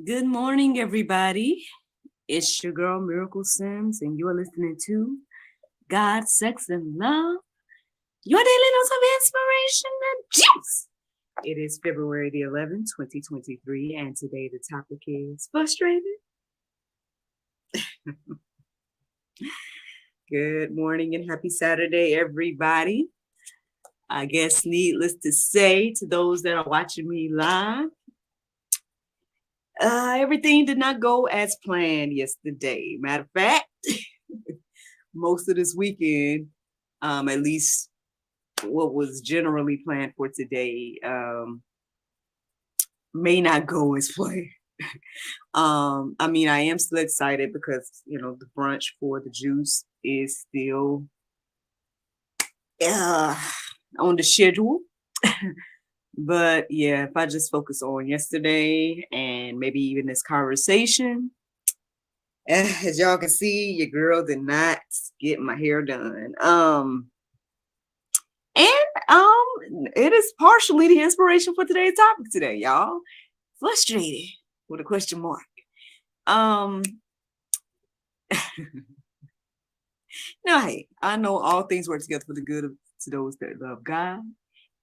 Good morning, everybody. It's your girl Miracle Sims, and you're listening to God, Sex, and Love, your daily dose of inspiration and juice. It is February the 11th, 2023, and today the topic is frustrated. Good morning and happy Saturday, everybody. I guess needless to say to those that are watching me live, everything did not go as planned yesterday. Matter of fact, most of this weekend, at least what was generally planned for today, may not go as planned. I am still excited because the brunch for the juice is still uh, on the schedule. But yeah, if I just focus on yesterday and maybe even this conversation, as y'all can see, your girl did not get my hair done. It is partially the inspiration for today's topic today, y'all. Frustrated with a question mark. Now, hey, I know all things work together for the good of to those that love God.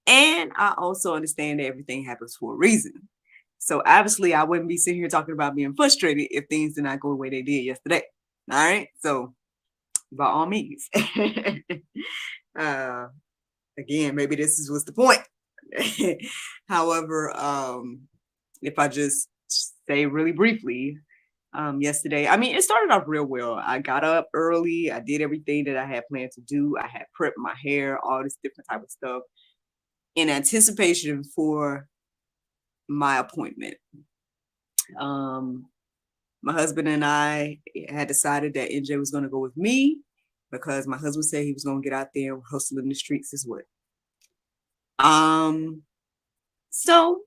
And I also understand that everything happens for a reason. So obviously I wouldn't be sitting here talking about being frustrated if things did not go the way they did yesterday. All right. So by all means. Again, maybe this was the point. However, if I just say really briefly, yesterday, it started off real well. I got up early. I did everything that I had planned to do. I had prepped my hair, all this different type of stuff in anticipation for my appointment. My husband and I had decided that NJ was going to go with me because my husband said he was going to get out there and hustle in the streets as well. So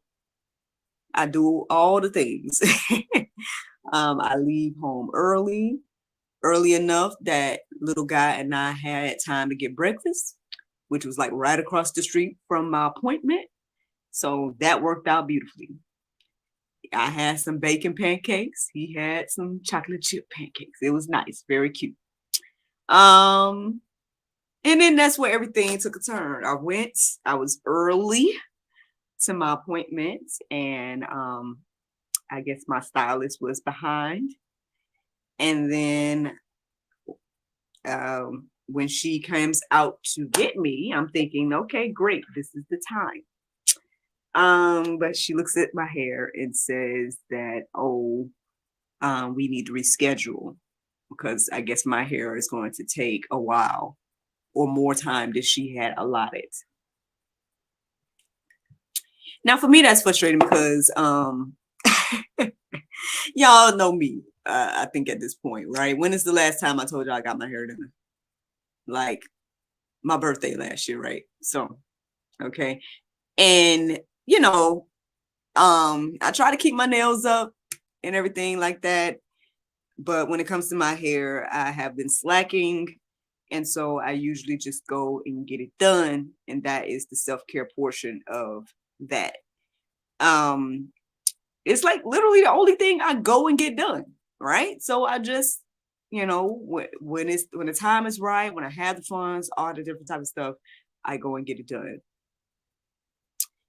I do all the things. I leave home early enough that little guy and I had time to get breakfast, which was like right across the street from my appointment. So that worked out beautifully. I had some bacon pancakes. He had some chocolate chip pancakes. It was nice, very cute. And then that's where everything took a turn. I was early to my appointment, and I guess my stylist was behind. And then when she comes out to get me, I'm thinking, okay, great, this is the time. But she looks at my hair and says that, we need to reschedule because I guess my hair is going to take a while or more time than she had allotted. Now, for me, that's frustrating because y'all know me, I think at this point, right? When is the last time I told y'all I got my hair done? Like my birthday last year, right? So, okay. And, I try to keep my nails up and everything like that. But when it comes to my hair, I have been slacking. And so I usually just go and get it done. And that is the self-care portion of that. It's like literally the only thing I go and get done. Right. So I just, when the time is right, when I have the funds, all the different type of stuff, I go and get it done.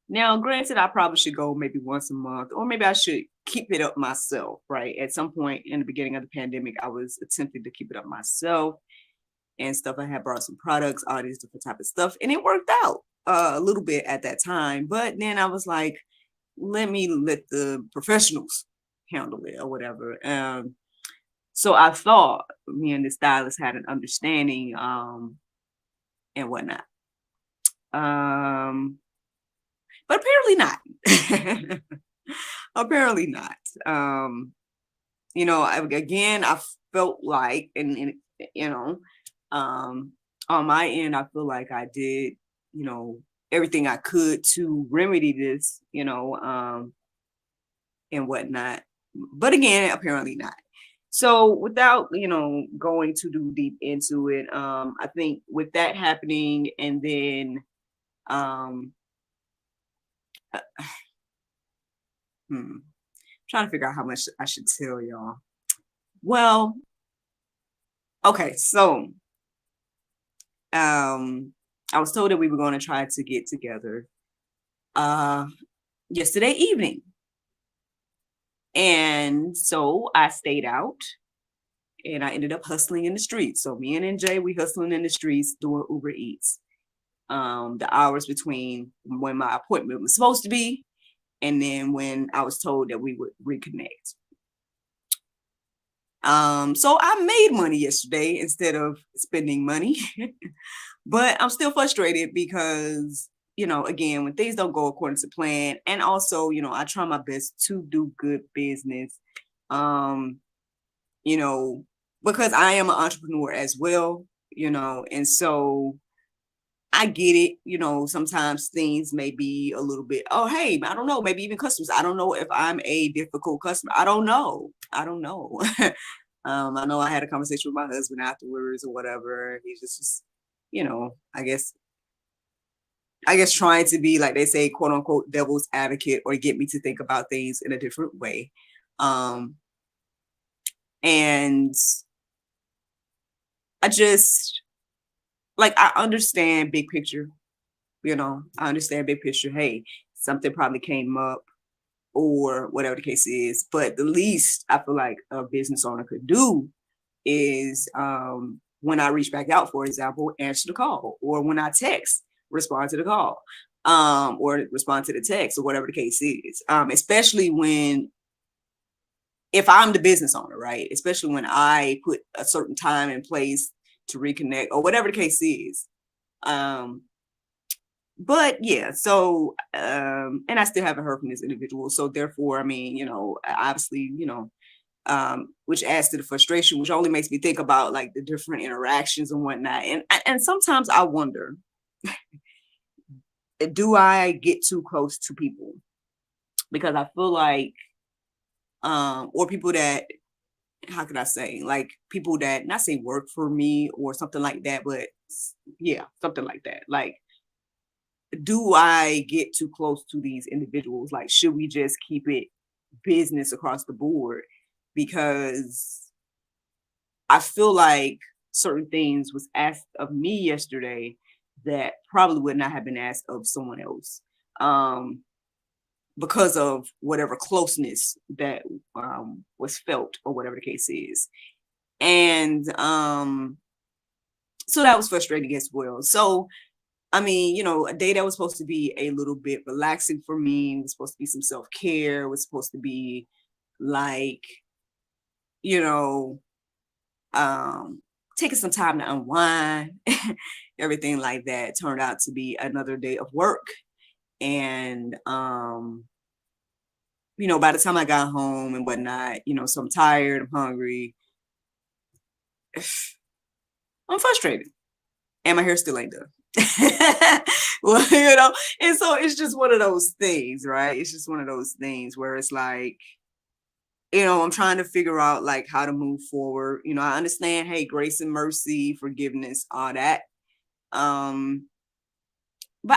Now, granted, I probably should go maybe once a month, or maybe I should keep it up myself, right? At some point in the beginning of the pandemic, I was attempting to keep it up myself and stuff. I had brought some products, all these different type of stuff, and it worked out a little bit at that time. But then I was like, let the professionals handle it or whatever. So I thought me and the stylist had an understanding and whatnot. But apparently not. Apparently not. I felt like, on my end, I feel like I did, everything I could to remedy this, and whatnot. But again, apparently not. So without, going too deep into it, I think with that happening and then, trying to figure out how much I should tell y'all. Well, okay, so I was told that we were going to try to get together yesterday evening. And so I stayed out and I ended up hustling in the streets. So me and NJ, we hustling in the streets doing Uber Eats. The hours between when my appointment was supposed to be and then when I was told that we would reconnect. So I made money yesterday instead of spending money, but I'm still frustrated because, again, when things don't go according to plan, and also, I try my best to do good business, you know, because I am an entrepreneur as well, and so I get it. Sometimes things may be a little bit, oh, hey, I don't know, maybe even customers. I don't know if I'm a difficult customer. I don't know. I know I had a conversation with my husband afterwards or whatever. He's just, I guess trying to be, like they say, quote unquote, devil's advocate or get me to think about things in a different way. And I just, like, I understand big picture, I understand big picture. Hey, something probably came up or whatever the case is. But the least I feel like a business owner could do is when I reach back out, for example, answer the call, or when I text, respond to the call, or respond to the text, or whatever the case is. Especially if I'm the business owner, right? Especially when I put a certain time in place to reconnect or whatever the case is. But yeah, so and I still haven't heard from this individual. So therefore, I mean, obviously, which adds to the frustration, which only makes me think about like the different interactions and whatnot. And sometimes I wonder, do I get too close to people? Because I feel like, or people that, how can I say, like people that not say work for me or something like that, but yeah, something like that. Like, do I get too close to these individuals? Like, should we just keep it business across the board? Because I feel like certain things was asked of me yesterday that probably would not have been asked of someone else, because of whatever closeness that was felt or whatever the case is. And so that was frustrating as well. So I mean, a day that was supposed to be a little bit relaxing for me, was supposed to be some self-care, was supposed to be like, taking some time to unwind, everything like that, turned out to be another day of work. And, by the time I got home and whatnot, so I'm tired, I'm hungry, I'm frustrated, and my hair still ain't done. Well, and so it's just one of those things, right? It's just one of those things where it's like, I'm trying to figure out like how to move forward. I understand, hey, grace and mercy, forgiveness, all that. But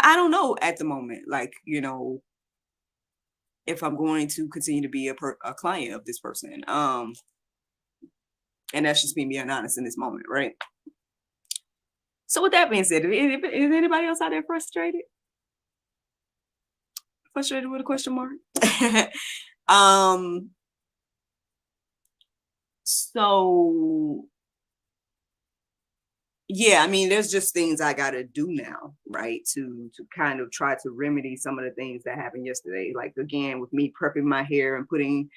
I don't know at the moment, like, if I'm going to continue to be a client of this person. And that's just me being honest in this moment, right? So with that being said, is anybody else out there frustrated? Frustrated with a question mark? So yeah, I mean, there's just things I gotta do now, right? To kind of try to remedy some of the things that happened yesterday. Like, again, with me prepping my hair and putting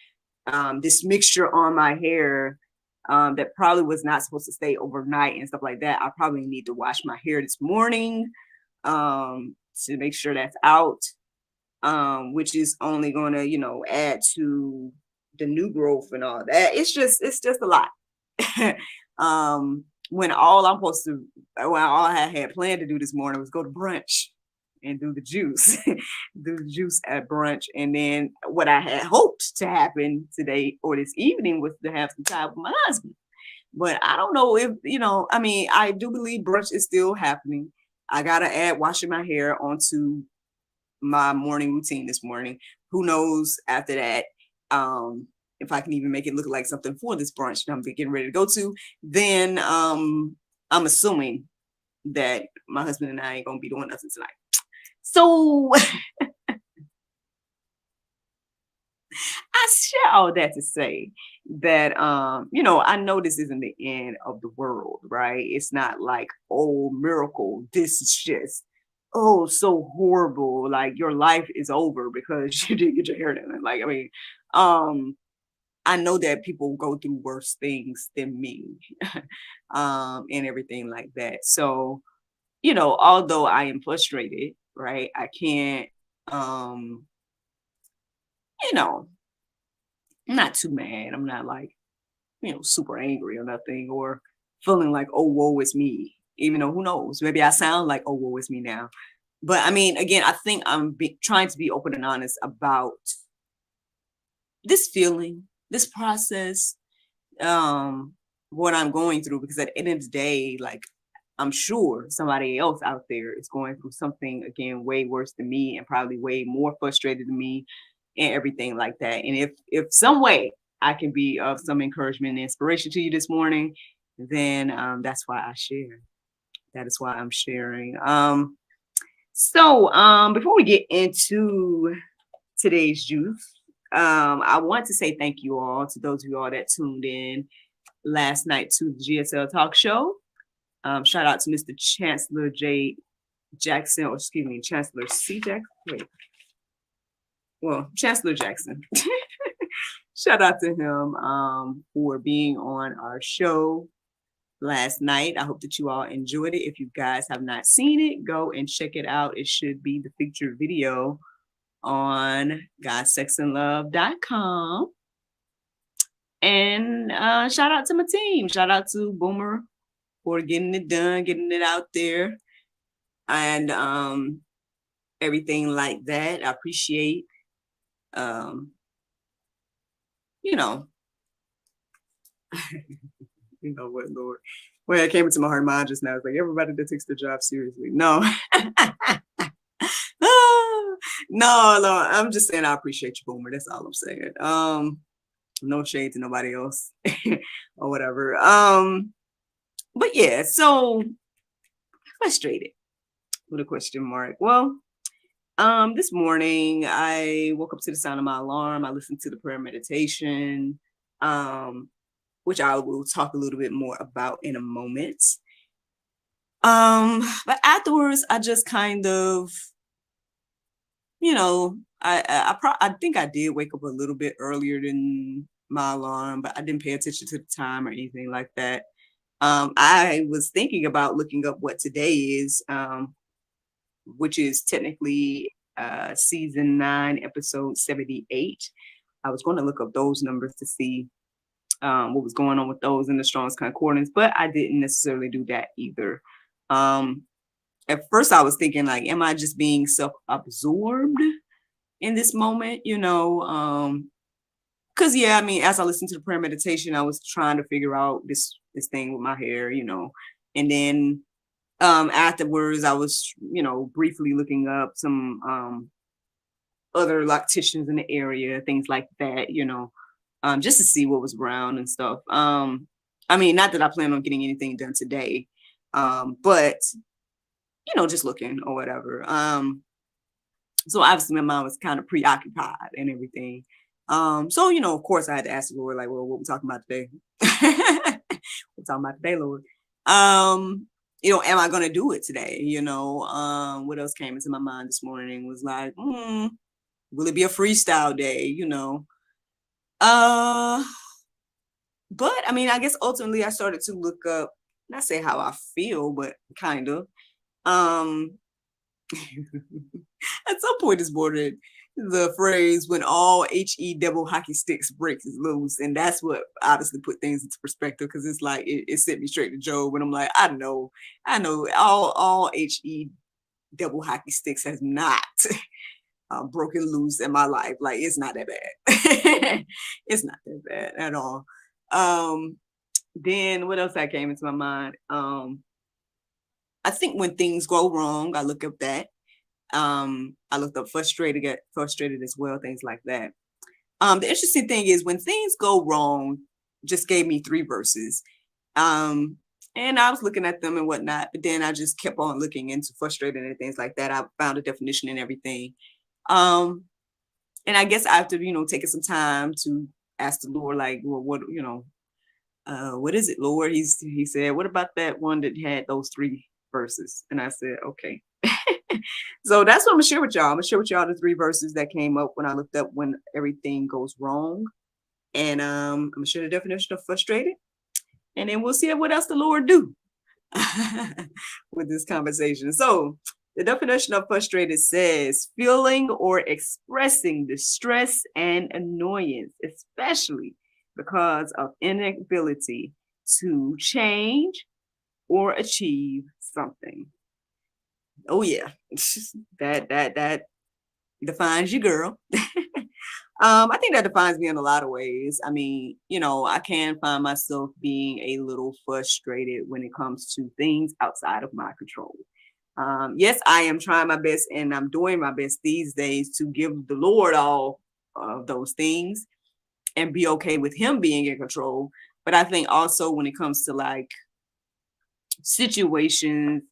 this mixture on my hair that probably was not supposed to stay overnight and stuff like that. I probably need to wash my hair this morning to make sure that's out, which is only going to, add to the new growth and all that. It's just a lot. When all I had planned to do this morning was go to brunch and do the juice, at brunch. And then what I had hoped to happen today or this evening was to have some time with my husband. But I don't know if, I mean, I do believe brunch is still happening. I got to add washing my hair onto my morning routine this morning. Who knows after that? if I can even make it look like something for this brunch that I'm getting ready to go to, then I'm assuming that my husband and I ain't gonna be doing nothing tonight. So I share all that to say that I know this isn't the end of the world, right? It's not like, oh, miracle, this is just so horrible. Like your life is over because you didn't get your hair done. Like, I mean, I know that people go through worse things than me, and everything like that. So, although I am frustrated, right, I can't, you know, I'm not too mad. I'm not like, super angry or nothing, or feeling like, oh, woe is me. Even though who knows, maybe I sound like, oh, woe is me now. But I mean, again, I think I'm trying to be open and honest about this feeling, this process, um, what I'm going through, because at the end of the day, like, I'm sure somebody else out there is going through something, again, way worse than me and probably way more frustrated than me and everything like that. And if some way I can be of some encouragement and inspiration to you this morning, then that's why I share. That is why I'm sharing. So before we get into today's juice, I want to say thank you all to those of you all that tuned in last night to the GSL Talk Show. Shout out to Mr. Chancellor J. Jackson, or excuse me, Chancellor C. Jackson. Wait. Well, Chancellor Jackson. Shout out to him for being on our show last night. I hope that you all enjoyed it. If you guys have not seen it, go and check it out. It should be the featured video on godsexandlove.com. And shout out to my team. Shout out to Boomer for getting it done, getting it out there, and everything like that. I appreciate, you know, you know what, Lord. Well, it came into my heart mind just now. It's like everybody that takes their job seriously. No. No, I'm just saying I appreciate you, Boomer. That's all I'm saying. No shade to nobody else or whatever. But yeah, so frustrated with a question mark. Well, this morning I woke up to the sound of my alarm. I listened to the prayer meditation, which I will talk a little bit more about in a moment. But afterwards, I just kind of, I think I did wake up a little bit earlier than my alarm, but I didn't pay attention to the time or anything like that. I was thinking about looking up what today is, which is technically season 9, episode 78. I was going to look up those numbers to see what was going on with those in the Strong's Concordance, but I didn't necessarily do that either. At first I was thinking like, am I just being self-absorbed in this moment? Because yeah, I mean, as I listened to the prayer meditation, I was trying to figure out this thing with my hair, and then afterwards I was, briefly looking up some other locticians in the area, things like that, just to see what was around and stuff. I mean, not that I plan on getting anything done today, but just looking or whatever. So obviously my mind was kind of preoccupied and everything. So, of course I had to ask the Lord, like, well, what we talking about today? We're talking about today, Lord. Am I going to do it today? What else came into my mind this morning was like, will it be a freestyle day? But I mean, I guess ultimately I started to look up, not say how I feel, but kind of, at some point it's bordered the phrase when all HE double hockey sticks breaks is loose. And that's what obviously put things into perspective, because it's like it sent me straight to Job. And I'm like, I know all HE double hockey sticks has not broken loose in my life. Like, it's not that bad. It's not that bad at all. Then what else that came into my mind? I think when things go wrong, I look up that. I looked up frustrated as well, things like that. The interesting thing is when things go wrong, just gave me 3 verses. And I was looking at them and whatnot, but then I just kept on looking into frustrated and things like that. I found a definition and everything. Um, and I guess after, taking some time to ask the Lord, like, well, what is it, Lord? He said, what about that one that had those 3 verses? And I said, okay. So that's what I'm gonna share with y'all. I'm gonna share with y'all the 3 verses that came up when I looked up when everything goes wrong. And I'm gonna share the definition of frustrated. And then we'll see what else the Lord do with this conversation. So the definition of frustrated says feeling or expressing distress and annoyance, especially because of inability to change or achieve something. Oh yeah, that defines you, girl. I think that defines me in a lot of ways. I mean, I can find myself being a little frustrated when it comes to things outside of my control. Yes, I am trying my best and I'm doing my best these days to give the Lord all of those things and be okay with Him being in control. But I think also when it comes to like situations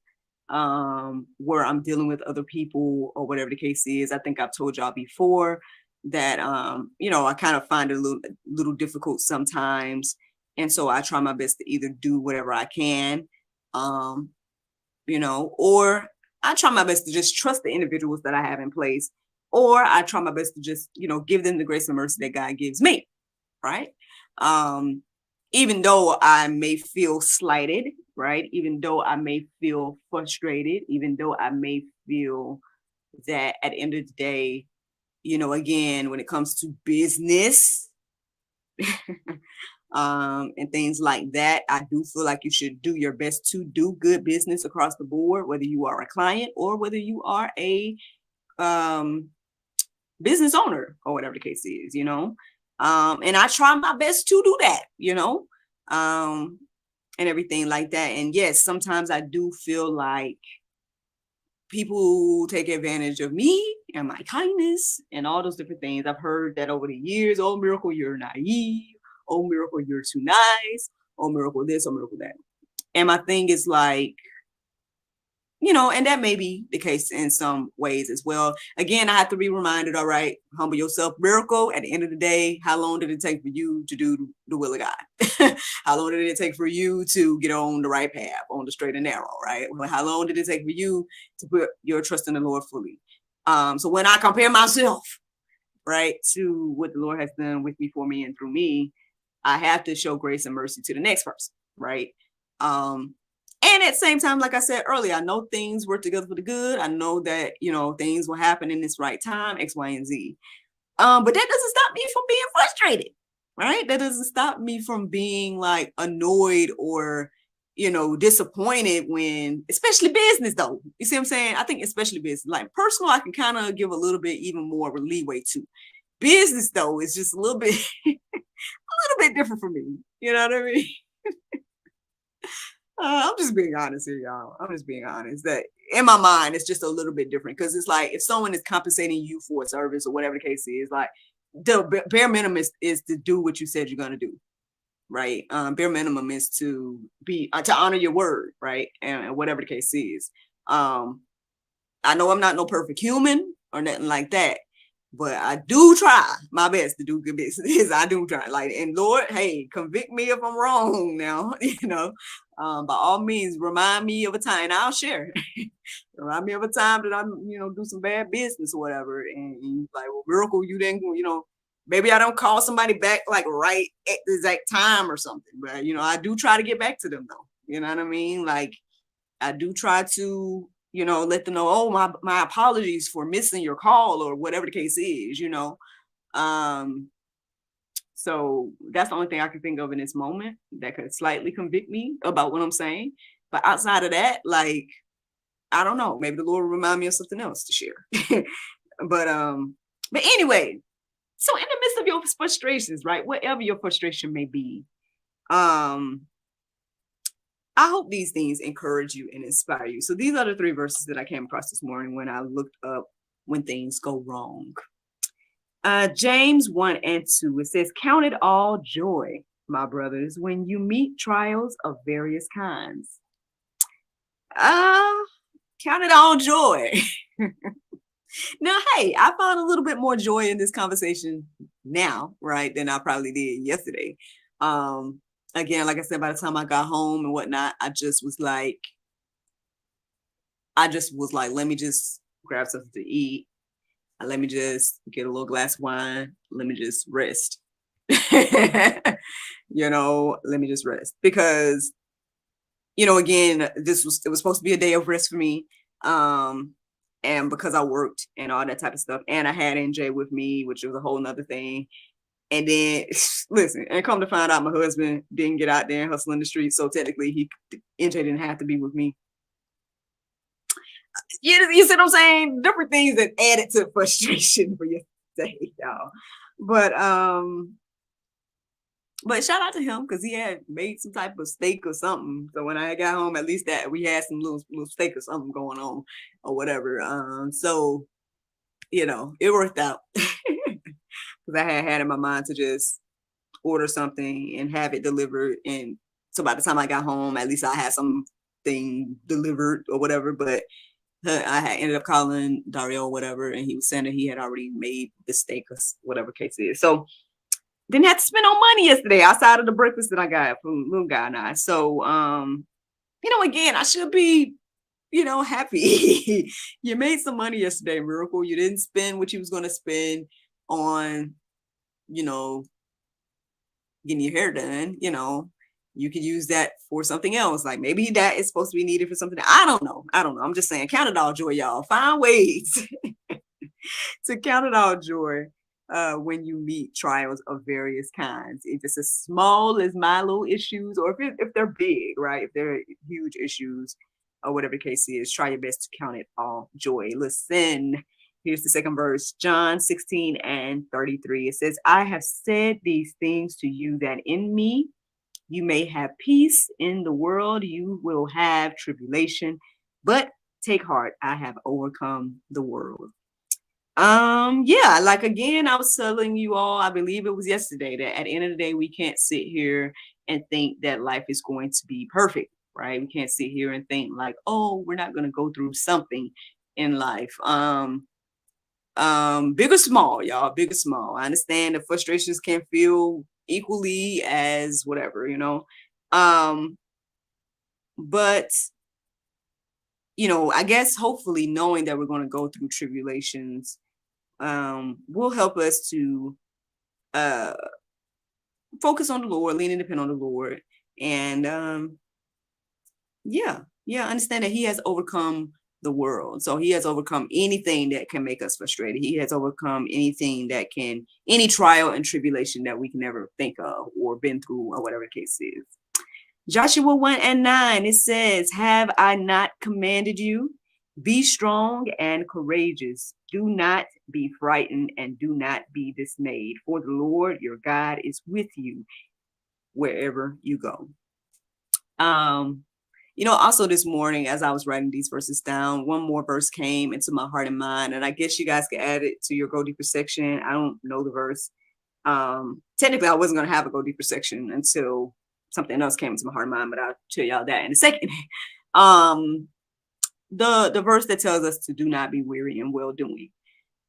where I'm dealing with other people or whatever the case is, I think I've told y'all before that I kind of find it a little difficult sometimes. And so I try my best to either do whatever I can, um, or I try my best to just trust the individuals that I have in place, or I try my best to just, give them the grace and mercy that God gives me, right? Um, Even though I may feel slighted, right? Even though I may feel frustrated, even though I may feel that at the end of the day, again, when it comes to business, and things like that, I do feel like you should do your best to do good business across the board, whether you are a client or whether you are a um, business owner or whatever the case is, and I try my best to do that, and everything like that. And yes, sometimes I do feel like people take advantage of me and my kindness and all those different things. I've heard that over the years. Oh, Miracle, you're naive. Oh, Miracle, you're too nice. Oh, Miracle, this. Oh, Miracle, that. And my thing is like, and that may be the case in some ways as well. Again, I have to be reminded, all right, humble yourself, Miracle. At the end of the day, how long did it take for you to do the will of God? How long did it take for you to get on the right path, on the straight and narrow, right? Well, how long did it take for you to put your trust in the Lord fully? So when I compare myself, right, to what the Lord has done with me, for me, and through me, I have to show grace and mercy to the next person, right? And at the same time, like I said earlier, I know things work together for the good. I know that, things will happen in this right time, X, Y, and Z. But that doesn't stop me from being frustrated, right? That doesn't stop me from being like annoyed or, disappointed when, especially business though. You see what I'm saying? I think especially business, like personal, I can kind of give a little bit even more leeway to. Business though is just a little bit, a little bit different for me. You know what I mean? I'm just being honest here, y'all. I'm just being honest that in my mind, it's just a little bit different because it's like if someone is compensating you for a service or whatever the case is, like the bare minimum is to do what you said you're going to do, right? Bare minimum is to be to honor your word, right? And whatever the case is. I know I'm not no perfect human or nothing like that, but I do try my best to do good business. I do try, like, and Lord, hey, convict me if I'm wrong now, by all means, remind me of a time, and I'll share. Remind me of a time that I'm, do some bad business or whatever. And like, well, Miracle, you didn't, maybe I don't call somebody back like right at the exact time or something, but I do try to get back to them though. You know what I mean? Like, I do try to, let them know, oh, my apologies for missing your call or whatever the case is, Um, so that's the only thing I can think of in this moment that could slightly convict me about what I'm saying. But outside of that, like, I don't know, maybe the Lord will remind me of something else to share. but but anyway, so in the midst of your frustrations, right, whatever your frustration may be, I hope these things encourage you and inspire you. So these are the 3 verses that I came across this morning when I looked up when things go wrong. James 1 and 2, it says, "Count it all joy, my brothers, when you meet trials of various kinds." Uh, Count it all joy. Now, hey, I found a little bit more joy in this conversation now, right, than I probably did yesterday. Um, Again, like I said, by the time I got home and whatnot, I just was like, let me just grab something to eat. Let me just get a little glass of wine. Let me just rest. Let me just rest because, again, it was supposed to be a day of rest for me. Um, and because I worked and all that type of stuff, and I had NJ with me, which was a whole nother thing. And then listen, and come to find out my husband didn't get out there and hustle in the street. So technically NJ didn't have to be with me. You see what I'm saying? Different things that added to frustration for yesterday, y'all. But shout out to him because he had made some type of steak or something. So when I got home, at least that we had some little steak or something going on or whatever. So it worked out because I had in my mind to just order something and have it delivered. And so by the time I got home, at least I had something delivered or whatever. But I had ended up calling Dario or whatever, and he was saying that he had already made the steak or whatever case it is. So didn't have to spend no money yesterday outside of the breakfast that I got from little guy and I. So again, I should be, happy. You made some money yesterday, Miracle. You didn't spend what you was gonna spend on, getting your hair done. You could use that for something else. Like maybe that is supposed to be needed for something. I don't know. I'm just saying, count it all joy, y'all. Find ways to count it all joy when you meet trials of various kinds. If it's as small as my little issues, or if they're big, right? If they're huge issues, or whatever the case is, try your best to count it all joy. Listen, here's the second verse, John 16 and 33. It says, "I have said these things to you that in me you may have peace. In the world you will have tribulation, but take heart, I have overcome the world." Yeah, like again, I was telling you all, I believe it was yesterday, that at the end of the day, we can't sit here and think that life is going to be perfect, right? We can't sit here and think like, oh, we're not going to go through something in life. Big or small, y'all, big or small. I understand the frustrations can feel equally as whatever, Um, but I guess hopefully knowing that we're going to go through tribulations will help us to uh focus on the Lord, lean and depend on the Lord, and understand that He has overcome the world. So He has overcome anything that can make us frustrated. He has overcome anything any trial and tribulation that we can ever think of or been through or whatever the case is. Joshua 1 and 9, it says, "Have I not commanded you? Be strong and courageous. Do not be frightened and do not be dismayed, for the Lord your God is with you wherever you go." Also this morning, as I was writing these verses down, one more verse came into my heart and mind, and I guess you guys can add it to your Go Deeper section. I don't know the verse. Technically, I wasn't going to have a Go Deeper section until something else came into my heart and mind, but I'll tell y'all that in a second. The verse that tells us to do not be weary in well doing.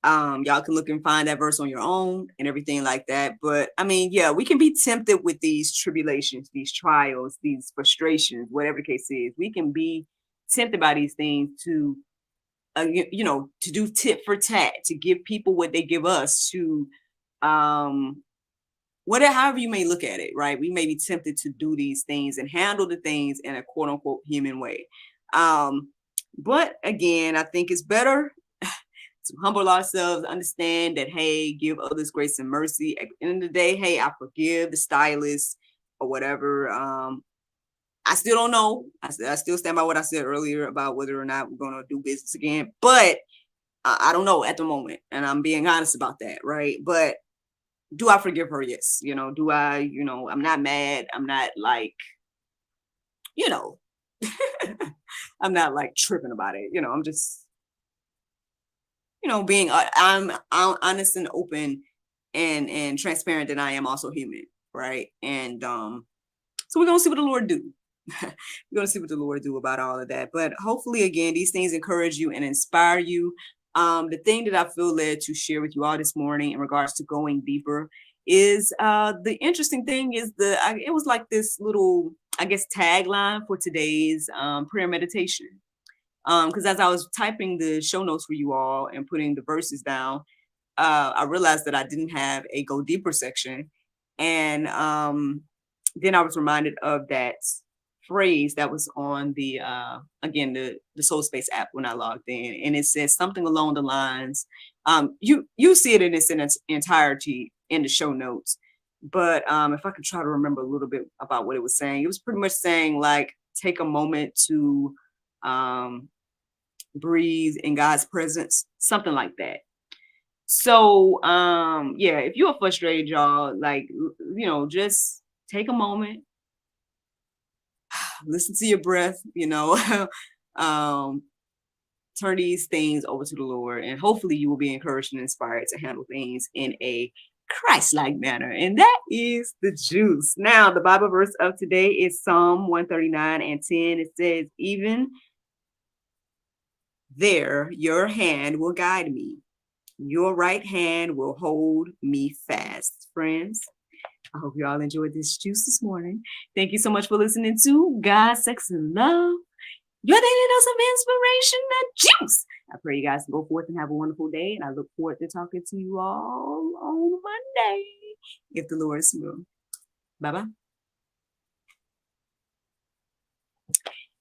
Y'all can look and find that verse on your own and everything like that. But I mean, yeah, we can be tempted with these tribulations, these trials, these frustrations, whatever the case is. We can be tempted by these things to, to do tit for tat, to give people what they give us, to, whatever, however you may look at it, right? We may be tempted to do these things and handle the things in a quote unquote human way. But again, I think it's better to humble ourselves, understand that, hey, give others grace and mercy. At the end of the day, hey, I forgive the stylist or whatever. I still don't know. I still stand by what I said earlier about whether or not we're going to do business again. But I don't know at the moment. And I'm being honest about that, right? But do I forgive her? Yes. Do I, I'm not mad. I'm not like, I'm not like tripping about it. I'm just, being I'm honest and open and transparent that I am also human, right? And so we're gonna see what the Lord do. We're gonna see what the Lord do about all of that. But hopefully, again, these things encourage you and inspire you. The thing that I feel led to share with you all this morning in regards to going deeper is the interesting thing is it was like this little, I guess, tagline for today's prayer meditation. Because as I was typing the show notes for you all and putting the verses down, I realized that I didn't have a go deeper section. And then I was reminded of that phrase that was on the again the Soul Space app when I logged in, and it says something along the lines. You see it in its entirety in the show notes, but if I could try to remember a little bit about what it was saying, it was pretty much saying like take a moment to breathe in God's presence, something like that. So yeah, if you're frustrated, y'all, like just take a moment, listen to your breath, turn these things over to the Lord, and hopefully you will be encouraged and inspired to handle things in a Christ-like manner. And that is the juice. Now, the Bible verse of today is Psalm 139:10. It says, even there, your hand will guide me. Your right hand will hold me fast. Friends, I hope you all enjoyed this juice this morning. Thank you so much for listening to God, Sex, and Love, your daily dose of inspiration and juice. I pray you guys go forth and have a wonderful day, and I look forward to talking to you all on Monday, if the Lord is will. Bye-bye.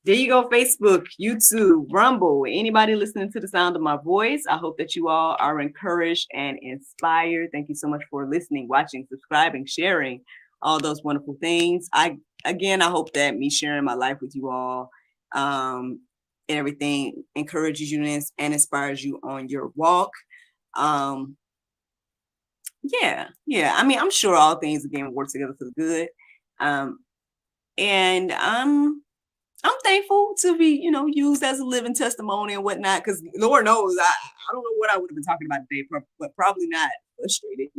There you go, Facebook, YouTube, Rumble, anybody listening to the sound of my voice. I hope that you all are encouraged and inspired. Thank you so much for listening, watching, subscribing, sharing, all those wonderful things. I hope that me sharing my life with you all and everything encourages you and inspires you on your walk. Yeah. I mean, I'm sure all things again work together for the good. And I'm thankful to be, used as a living testimony and whatnot, because Lord knows I don't know what I would have been talking about today, but probably not frustrated,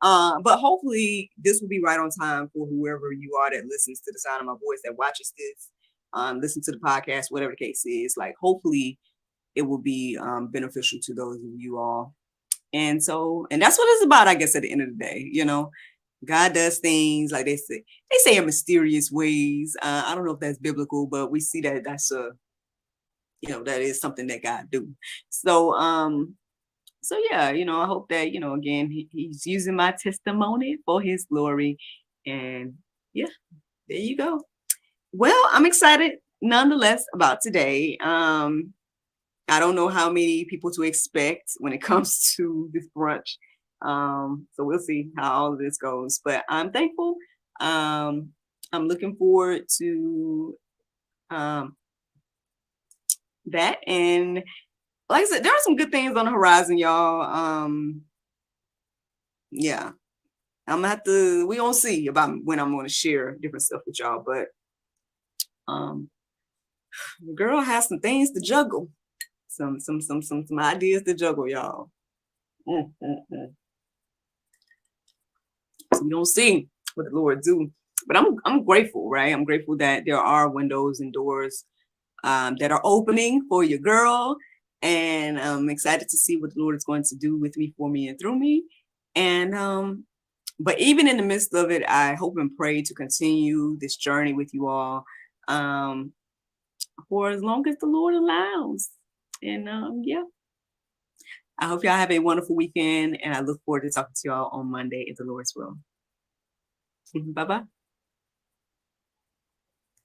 but hopefully this will be right on time for whoever you are that listens to the sound of my voice, that watches this, listen to the podcast, whatever the case is. Like, hopefully it will be beneficial to those of you all. And that's what it's about, I guess, at the end of the day. God does things like they say in mysterious ways. I don't know if that's biblical, but we see that that's that is something that God do. So yeah, I hope that, again, he's using my testimony for his glory. And yeah, there you go. Well, I'm excited nonetheless about today. I don't know how many people to expect when it comes to this brunch. So we'll see how all of this goes, but I'm thankful. I'm looking forward to that. And like I said, there are some good things on the horizon, y'all. Yeah, we gonna see about when I'm gonna share different stuff with y'all, but the girl has some things to juggle, some ideas to juggle, y'all. So we don't see what the Lord do, but I'm grateful, right? I'm grateful that there are windows and doors that are opening for your girl, and I'm excited to see what the Lord is going to do with me, for me, and through me. And but even in the midst of it, I hope and pray to continue this journey with you all for as long as the Lord allows. And yeah. I hope y'all have a wonderful weekend, and I look forward to talking to y'all on Monday if the Lord's will. Bye-bye.